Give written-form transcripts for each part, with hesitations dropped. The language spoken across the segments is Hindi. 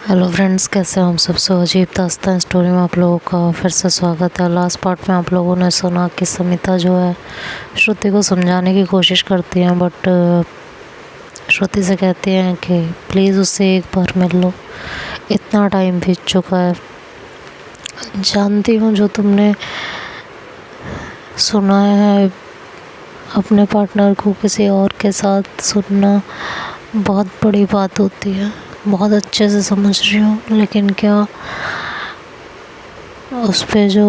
हेलो फ्रेंड्स, कैसे हो हम सब। अजीब दास्तान स्टोरी में आप लोगों का फिर से स्वागत है। लास्ट पार्ट में आप लोगों ने सुना कि समिता जो है श्रुति को समझाने की कोशिश करती हैं, बट श्रुति से कहती हैं कि प्लीज़ उससे एक बार मिल लो, इतना टाइम बीत चुका है। जानती हूँ जो तुमने सुना है अपने पार्टनर को किसी और के साथ सुनना बहुत बड़ी बात होती है, बहुत अच्छे से समझ रही हूँ, लेकिन क्या उस पे जो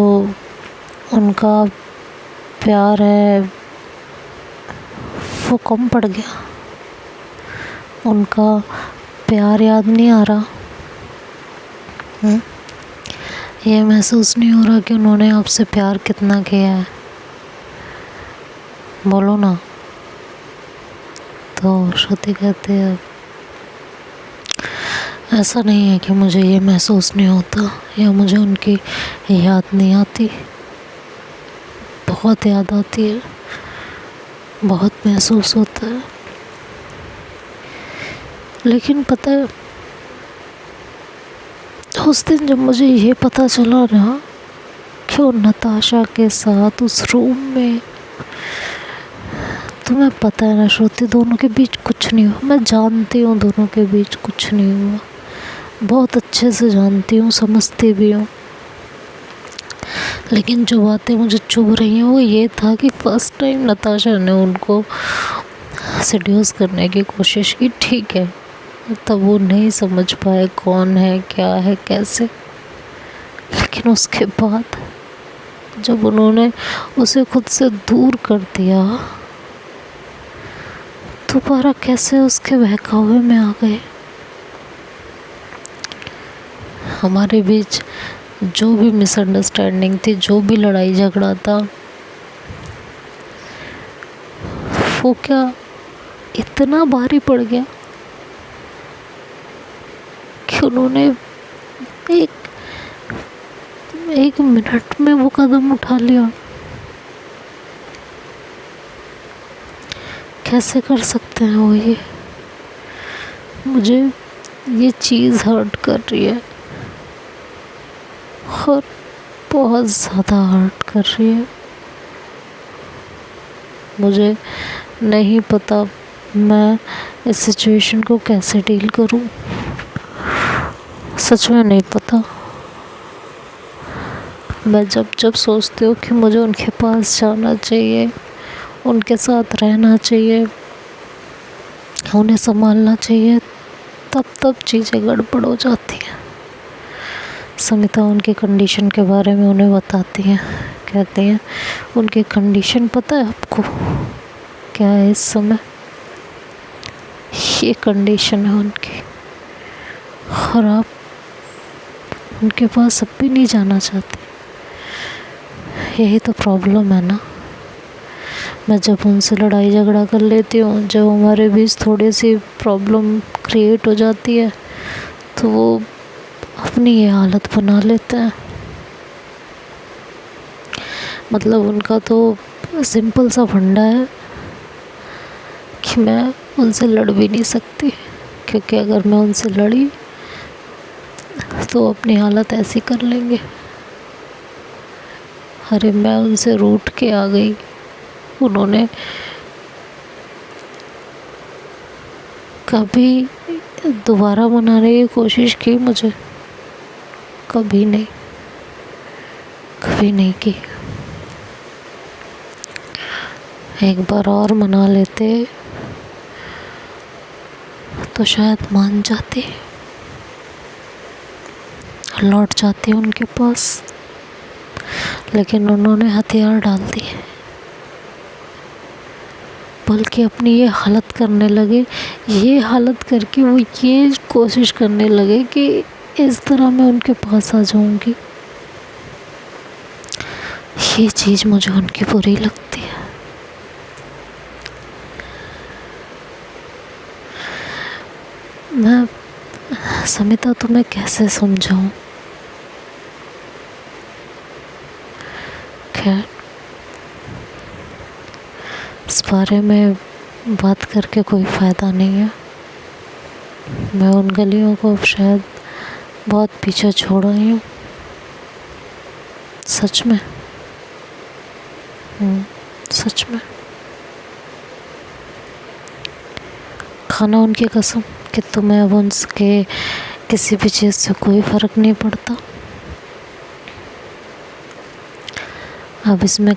उनका प्यार है वो कम पड़ गया। उनका प्यार याद नहीं आ रहा। ये महसूस नहीं हो रहा कि उन्होंने आपसे प्यार कितना किया है। बोलो ना। तो श्रुति कहते हैं ऐसा नहीं है कि मुझे ये महसूस नहीं होता या मुझे उनकी याद नहीं आती, बहुत याद आती है, बहुत महसूस होता है। लेकिन पता है, उस दिन जब मुझे ये पता चला ना कि वो नताशा के साथ उस रूम में, तुम्हें पता है ना श्रुति, दोनों के बीच कुछ नहीं हुआ। मैं जानती हूँ दोनों के बीच कुछ नहीं हुआ, बहुत अच्छे से जानती हूँ, समझती भी हूँ। लेकिन जो बातें मुझे चुभ रही हैं वो ये था कि फर्स्ट टाइम नताशा ने उनको सेड्यूस करने की कोशिश की, ठीक है, तब वो नहीं समझ पाए कौन है, क्या है, कैसे। लेकिन उसके बाद जब उन्होंने उसे खुद से दूर कर दिया, दोबारा कैसे उसके बहकावे में आ गए। हमारे बीच जो भी मिसअंडरस्टैंडिंग थी, जो भी लड़ाई झगड़ा था, वो क्या इतना भारी पड़ गया कि उन्होंने एक मिनट में वो कदम उठा लिया। कैसे कर सकते हैं वो ये? मुझे ये चीज़ हर्ट कर रही है और बहुत ज़्यादा हर्ट कर रही है। मुझे नहीं पता मैं इस सिचुएशन को कैसे डील करूं, सच में नहीं पता। मैं जब सोचती हूँ कि मुझे उनके पास जाना चाहिए, उनके साथ रहना चाहिए, उन्हें संभालना चाहिए, तब चीज़ें गड़बड़ हो जाती हैं। समिता उनकी कंडीशन के बारे में उन्हें बताती हैं, कहती हैं उनकी कंडीशन पता है आपको क्या है? इस समय ये कंडीशन है उनकी, और आप उनके पास अब भी नहीं जाना चाहते। यही तो प्रॉब्लम है ना। मैं जब उनसे लड़ाई झगड़ा कर लेती हूँ, जब हमारे बीच थोड़ी सी प्रॉब्लम क्रिएट हो जाती है, तो वो अपनी ये हालत बना लेते हैं। मतलब उनका तो सिंपल सा फंडा है कि मैं उनसे लड़ भी नहीं सकती, क्योंकि अगर मैं उनसे लड़ी तो अपनी हालत ऐसी कर लेंगे। अरे मैं उनसे रूठ के आ गई, उन्होंने कभी दोबारा मनाने की कोशिश की मुझे? कभी नहीं, कभी नहीं की। एक बार और मना लेते तो शायद मान जाती, लौट जाती उनके पास। लेकिन उन्होंने हथियार डाल दिए, बल्कि अपनी ये हालत करने लगे, ये हालत करके वो ये कोशिश करने लगे कि इस तरह मैं उनके पास आ जाऊंगी। ये चीज़ मुझे उनकी बुरी लगती है। मैं समिता तुम्हें कैसे समझाऊं? खैर, इस बारे में बात करके कोई फ़ायदा नहीं है। मैं उन गलियों को अब शायद बहुत पीछे छोड़ आई हूँ सच में। सच में खाना उनकी कसम कि तुम्हें अब उनके किसी भी चीज़ से कोई फ़र्क नहीं पड़ता। अब इसमें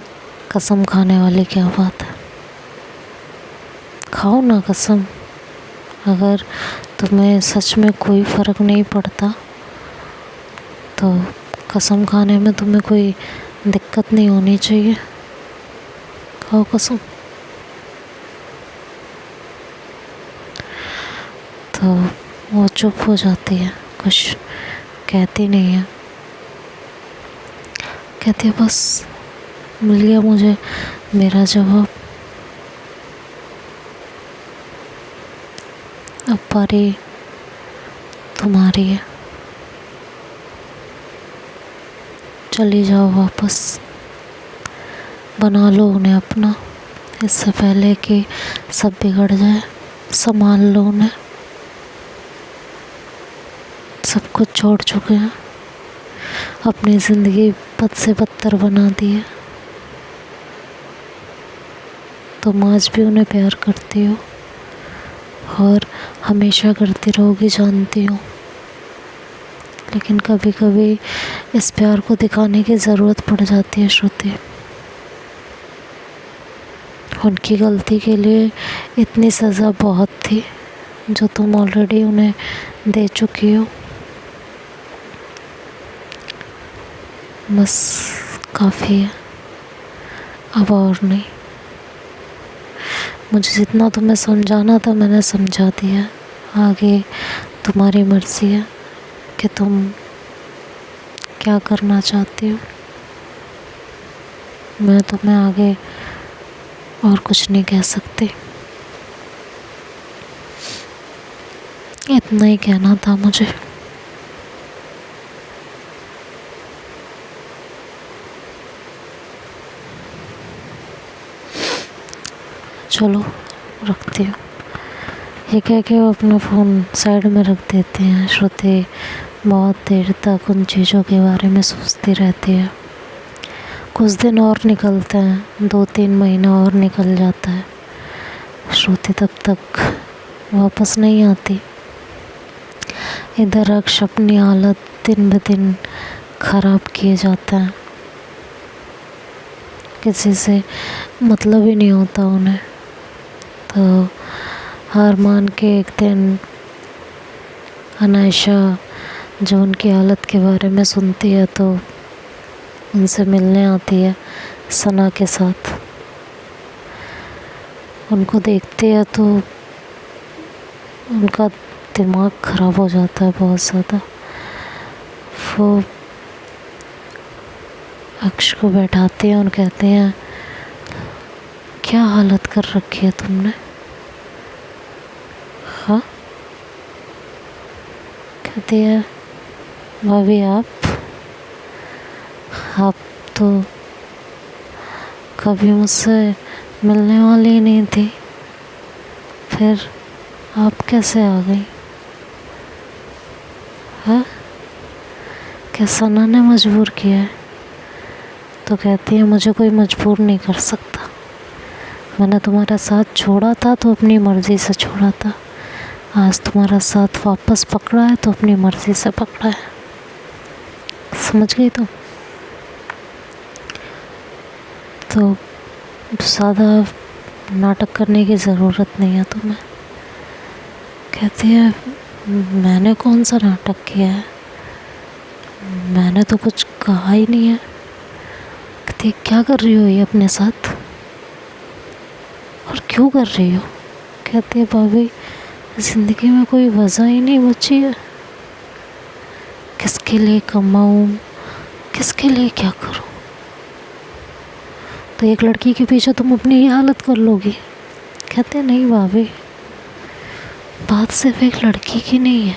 कसम खाने वाली क्या बात है? खाओ ना कसम। अगर तुम्हें सच में कोई फ़र्क नहीं पड़ता तो कसम खाने में तुम्हें कोई दिक्कत नहीं होनी चाहिए। खाओ कसम। तो वो चुप हो जाती है, कुछ कहती नहीं है। कहती है बस मिल गया मुझे मेरा जवाब, अब पारी तुम्हारी है, चली जाओ वापस, बना लो उन्हें अपना, इससे पहले कि सब बिगड़ जाए। संभाल लो उन्हें, सब कुछ छोड़ चुके हैं, अपनी ज़िंदगी बद से बदतर बना दी है। तुम आज भी उन्हें प्यार करती हो और हमेशा करती रहोगी जानती हो, लेकिन कभी कभी इस प्यार को दिखाने की ज़रूरत पड़ जाती है श्रुति। उनकी गलती के लिए इतनी सज़ा बहुत थी जो तुम ऑलरेडी उन्हें दे चुकी हो। बस काफ़ी है, अब और नहीं। मुझे जितना तुम्हें समझाना था मैंने समझा दिया। आगे तुम्हारी मर्ज़ी है कि तुम क्या करना चाहती हो। मैं तुम्हें आगे और कुछ नहीं कह सकती। इतना ही कहना था मुझे। चलो रखती हूँ। ये कह के वो अपना फ़ोन साइड में रख देते हैं। श्रुति बहुत देर तक उन चीज़ों के बारे में सोचती रहती है। कुछ दिन और निकलते हैं, 2-3 महीना और निकल जाता है। श्रुति तब तक वापस नहीं आती। इधर अक्ष अपनी हालत दिन ब दिन ख़राब किए जाता है। किसी से मतलब ही नहीं होता उन्हें। तो हार मान के एक दिन अनायशा जो उनकी हालत के बारे में सुनती है तो उनसे मिलने आती है सना के साथ। उनको देखती है तो उनका दिमाग ख़राब हो जाता है बहुत ज़्यादा। वो अक्ष को बैठाते हैं और कहते हैं क्या हालत कर रखी है तुमने? हाँ, कहती है भाभी आप तो कभी मुझसे मिलने वाली ही नहीं थी, फिर आप कैसे आ गई? हाँ, क्या सना ने मजबूर किया है? तो कहती है मुझे कोई मजबूर नहीं कर सकता। मैंने तुम्हारा साथ छोड़ा था तो अपनी मर्ज़ी से छोड़ा था। आज तुम्हारा साथ वापस पकड़ा है तो अपनी मर्ज़ी से पकड़ा है। समझ गई तुम? तो ज़्यादा नाटक करने की ज़रूरत नहीं है तुम्हें। कहती है मैंने कौन सा नाटक किया है? मैंने तो कुछ कहा ही नहीं है। कहती है क्या कर रही हो ये अपने साथ और क्यों कर रही हो? कहती है भाभी ज़िंदगी में कोई वजह ही नहीं बची है। किसके लिए कमाऊँ, किसके लिए क्या करूँ? तो एक लड़की के पीछे तुम अपनी ही हालत कर लोगी। कहते नहीं भाभी, बात सिर्फ एक लड़की की नहीं है।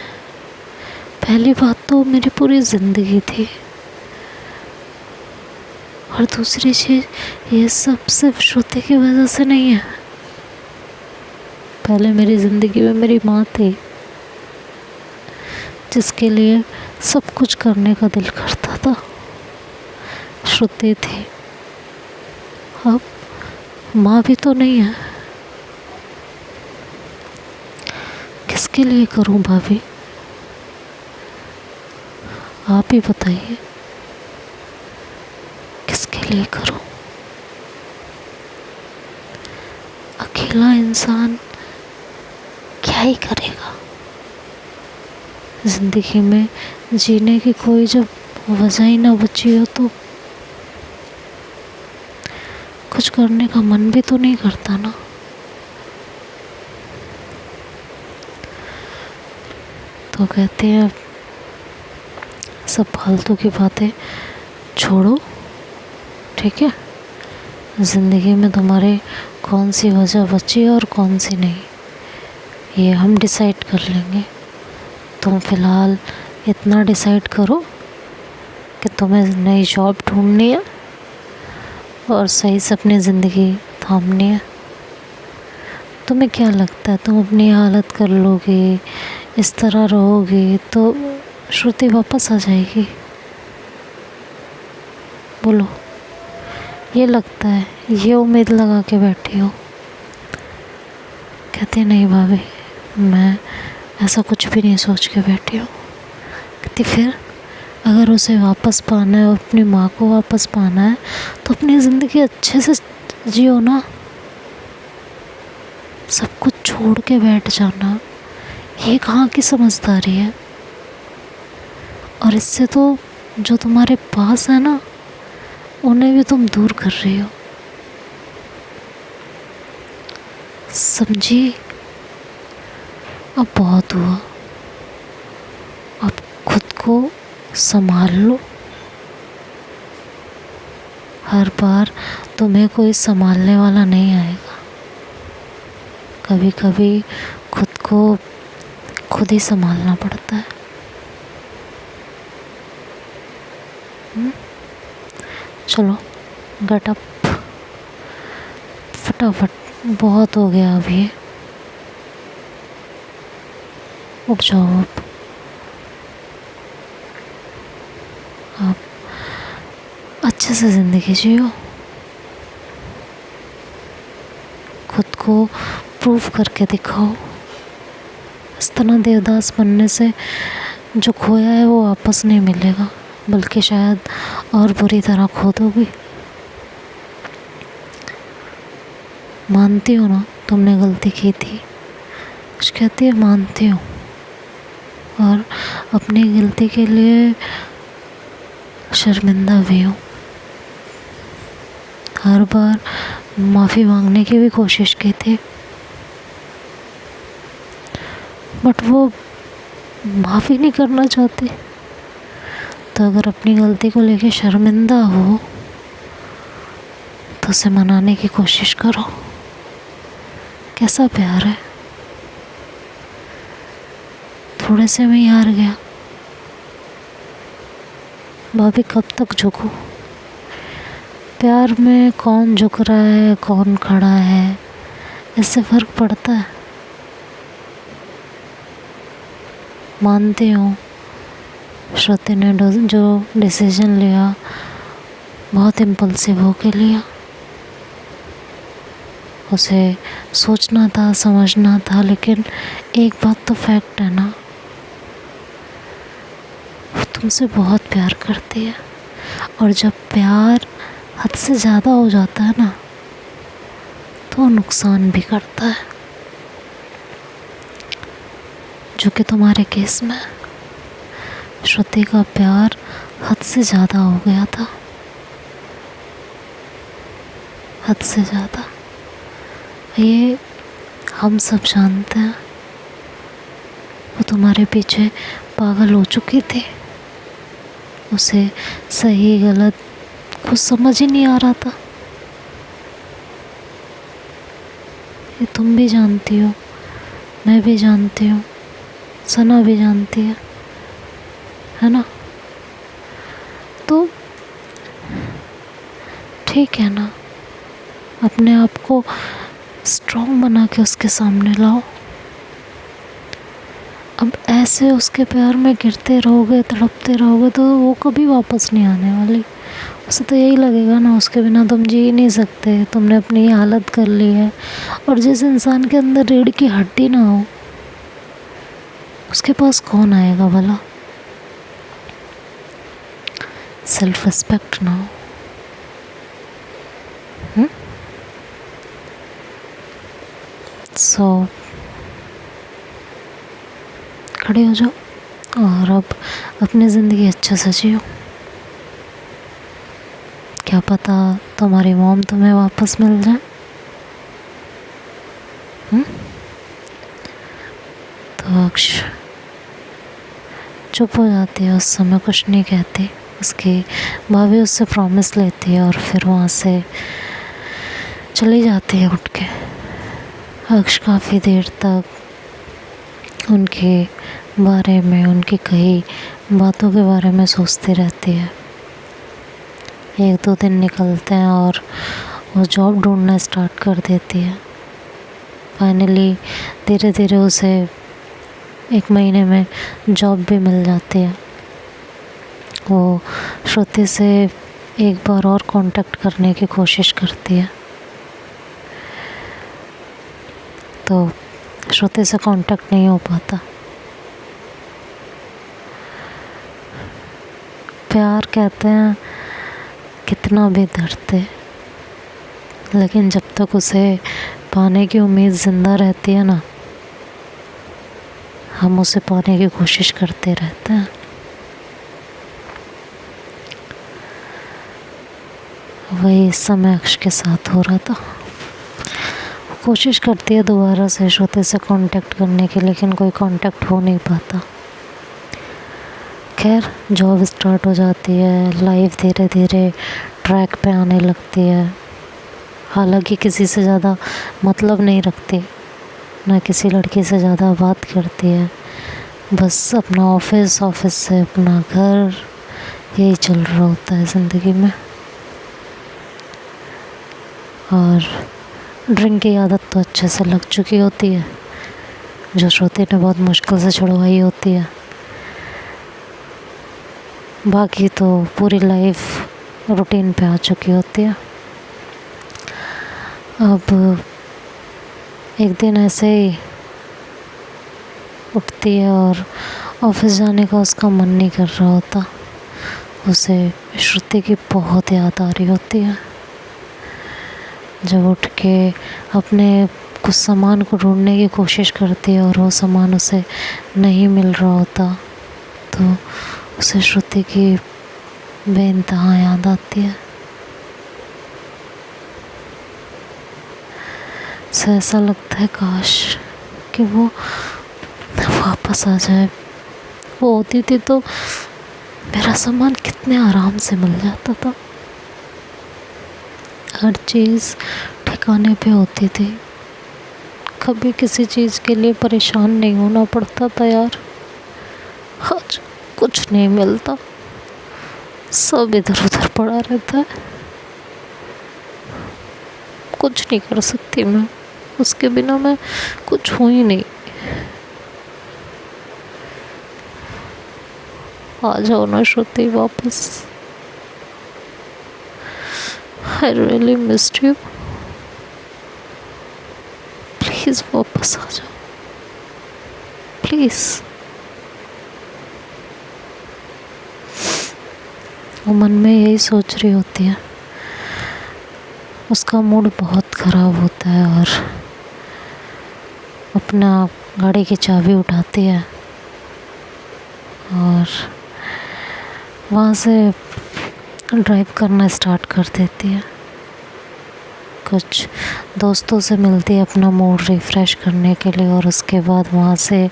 पहली बात तो मेरी पूरी ज़िंदगी थी और दूसरी चीज़ ये सब सिर्फ श्रुति की वजह से नहीं है। पहले मेरी ज़िंदगी में मेरी माँ थी जिसके लिए सब कुछ करने का दिल करता था। श्रुति थी, अब माँ भी तो नहीं है। किसके लिए करूं भाभी, आप ही बताइए, किसके लिए करूं? अकेला इंसान क्या ही करेगा जिंदगी में, जीने की कोई जब वजह ही ना बची हो तो कुछ करने का मन भी तो नहीं करता ना। तो कहते हैं सब फालतू की बातें छोड़ो, ठीक है। ज़िंदगी में तुम्हारे कौन सी वजह बची और कौन सी नहीं, ये हम डिसाइड कर लेंगे। तुम फ़िलहाल इतना डिसाइड करो कि तुम्हें नई जॉब ढूंढनी है और सही से अपनी ज़िंदगी थामनी है। तुम्हें क्या लगता है तुम अपनी हालत कर लोगे, इस तरह रहोगे तो श्रुति वापस आ जाएगी? बोलो, ये लगता है, ये उम्मीद लगा के बैठी हो? कहती नहीं भाभी, मैं ऐसा कुछ भी नहीं सोच के बैठी हूँ। कहती फिर अगर उसे वापस पाना है, अपनी माँ को वापस पाना है तो अपनी ज़िंदगी अच्छे से जियो ना, सब कुछ छोड़ के बैठ जाना, ये कहाँ की समझदारी है? और इससे तो जो तुम्हारे पास है ना, उन्हें भी तुम दूर कर रही हो, समझी? अब बहुत हुआ, अब खुद को संभाल लो। हर बार तुम्हें कोई संभालने वाला नहीं आएगा, कभी कभी खुद को खुद ही संभालना पड़ता है। चलो गेट अप फटाफट, बहुत हो गया अभी, उठ जाओ अब अच्छे से ज़िंदगी जियो, खुद को प्रूव करके दिखाओ। इस तरह देवदास बनने से जो खोया है वो वापस नहीं मिलेगा, बल्कि शायद और बुरी तरह खो दोगी। मानती हो ना तुमने गलती की थी? कुछ कहती है मानती हूँ, और अपनी गलती के लिए शर्मिंदा भी हूँ। हर बार माफ़ी मांगने की भी कोशिश की थी, बट वो माफ़ी नहीं करना चाहती। तो अगर अपनी गलती को लेके शर्मिंदा हो तो उसे मनाने की कोशिश करो। कैसा प्यार है, थोड़े से में ही हार गया। भाभी कब तक झुकूं? प्यार में कौन झुक रहा है कौन खड़ा है, इससे फ़र्क पड़ता है। मानती हूँ श्रुति ने जो डिसीजन लिया बहुत इम्पल्सिव होके लिया, उसे सोचना था समझना था, लेकिन एक बात तो फैक्ट है ना, वो तुमसे बहुत प्यार करती है। और जब प्यार हद से ज़्यादा हो जाता है ना तो नुकसान भी करता है, जो कि तुम्हारे केस में श्रुति का प्यार हद से ज़्यादा हो गया था, हद से ज़्यादा। ये हम सब जानते हैं। वो तुम्हारे पीछे पागल हो चुकी थी, उसे सही गलत कुछ समझ ही नहीं आ रहा था। ये तुम भी जानती हो, मैं भी जानती हूँ, सना भी जानती है ना? तो ठीक है ना, अपने आप को स्ट्रॉन्ग बना के उसके सामने लाओ। अब ऐसे उसके प्यार में गिरते रहोगे, तड़पते रहोगे, तो वो कभी वापस नहीं आने वाली। उसे तो यही लगेगा ना, उसके बिना तुम जी ही नहीं सकते, तुमने अपनी ये हालत कर ली है। और जिस इंसान के अंदर रीढ़ की हड्डी ना हो, उसके पास कौन आएगा भला? सेल्फ रिस्पेक्ट ना हो। सो खड़े हो जाओ और अब अपनी ज़िंदगी अच्छे से जियो। क्या पता तुम्हारी मॉम तुम्हें वापस मिल जाए। तो अक्ष चुप हो जाती है, उस समय कुछ नहीं कहती। उसकी भाभी उससे प्रॉमिस लेती है और फिर वहाँ से चली जाती है उठ के। अक्ष काफ़ी देर तक उनके बारे में, उनकी कई बातों के बारे में सोचती रहती है। 1-2 दिन निकलते हैं और वो जॉब ढूंढना स्टार्ट कर देती है। फाइनली धीरे धीरे उसे 1 महीने में जॉब भी मिल जाती है। वो श्रुति से एक बार और कांटेक्ट करने की कोशिश करती है, तो श्रुति से कांटेक्ट नहीं हो पाता। प्यार कहते हैं कितना भी दर्द है, लेकिन जब तक उसे पाने की उम्मीद ज़िंदा रहती है ना, हम उसे पाने की कोशिश करते रहते हैं। वही इस समय अक्ष के साथ हो रहा था। कोशिश करती है दोबारा से श्रुति से कांटेक्ट करने की, लेकिन कोई कांटेक्ट हो नहीं पाता। खैर जॉब स्टार्ट हो जाती है, लाइफ धीरे धीरे ट्रैक पे आने लगती है। हालांकि किसी से ज़्यादा मतलब नहीं रखती, ना किसी लड़की से ज़्यादा बात करती है, बस अपना ऑफिस से अपना घर, यही चल रहा होता है ज़िंदगी में। और ड्रिंक की आदत तो अच्छे से लग चुकी होती है, जो श्रुति ने बहुत मुश्किल से छुड़वाई होती है। बाकी तो पूरी लाइफ रूटीन पे आ चुकी होती है। अब एक दिन ऐसे ही उठती है और ऑफिस जाने का उसका मन नहीं कर रहा होता। उसे श्रुति की बहुत याद आ रही होती है। जब उठ के अपने कुछ सामान को ढूंढने की कोशिश करती है और वो सामान उसे नहीं मिल रहा होता, तो उसे श्रुति की बेइंतहा याद आती है। उसे ऐसा लगता है काश कि वो वापस आ जाए। वो होती थी तो मेरा सामान कितने आराम से मिल जाता था, हर चीज़ ठिकाने पे होती थी, कभी किसी चीज़ के लिए परेशान नहीं होना पड़ता था यार। आज कुछ नहीं मिलता, सब इधर उधर पड़ा रहता है। कुछ नहीं कर सकती मैं, उसके बिना मैं कुछ हूँ ही नहीं। आ जाओ ना श्रुति वापस, I really missed you. Please वापस आ जाओ, प्लीज़। वो मन में यही सोच रही होती है। उसका मूड बहुत ख़राब होता है और अपना गाड़ी की चाबी उठाती है और वहाँ से ड्राइव करना स्टार्ट कर देती है। कुछ दोस्तों से मिलती है अपना मूड रिफ़्रेश करने के लिए, और उसके बाद वहाँ से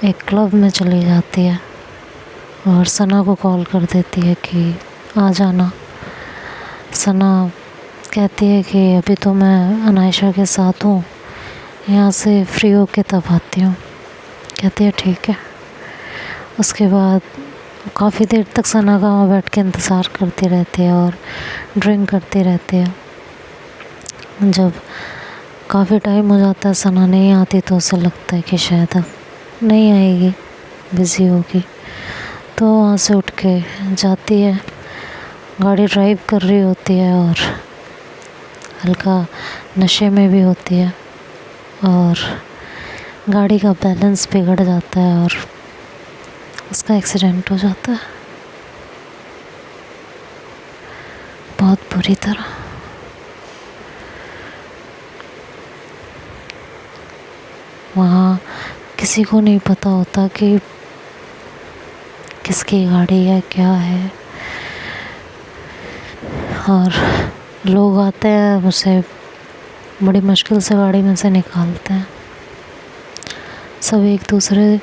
एक क्लब में चली जाती है और सना को कॉल कर देती है कि आ जाना। सना कहती है कि अभी तो मैं अनायशा के साथ हूँ, यहाँ से फ्री होके तब आती हूँ। कहती है ठीक है। उसके बाद काफ़ी देर तक सना का वहाँ बैठ के इंतज़ार करती रहती है और ड्रिंक करती रहती है। जब काफ़ी टाइम हो जाता है सना नहीं आती, तो उसे लगता है कि शायद अब नहीं आएगी, बिज़ी होगी। तो वहाँ से उठ के जाती है, गाड़ी ड्राइव कर रही होती है और हल्का नशे में भी होती है और गाड़ी का बैलेंस बिगड़ जाता है और उसका एक्सीडेंट हो जाता है बहुत बुरी तरह। वहाँ किसी को नहीं पता होता कि किसकी गाड़ी है, क्या है, और लोग आते हैं उसे बड़ी मुश्किल से गाड़ी में से निकालते हैं। सब एक दूसरे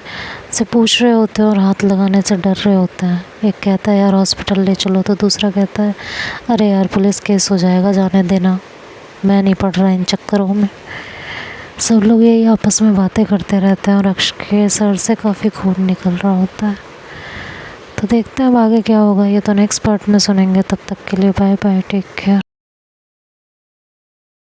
से पूछ रहे होते हैं और हाथ लगाने से डर रहे होते हैं। एक कहता है यार हॉस्पिटल ले चलो, तो दूसरा कहता है अरे यार पुलिस केस हो जाएगा, जाने देना, मैं नहीं पड़ रहा इन चक्करों में। सब लोग यही आपस में बातें करते रहते हैं और अक्ष के सर से काफ़ी खून निकल रहा होता है। तो देखते हैं अब आगे क्या होगा, ये तो नेक्स्ट पार्ट में सुनेंगे। तब तक के लिए बाय बाय, टेक केयर।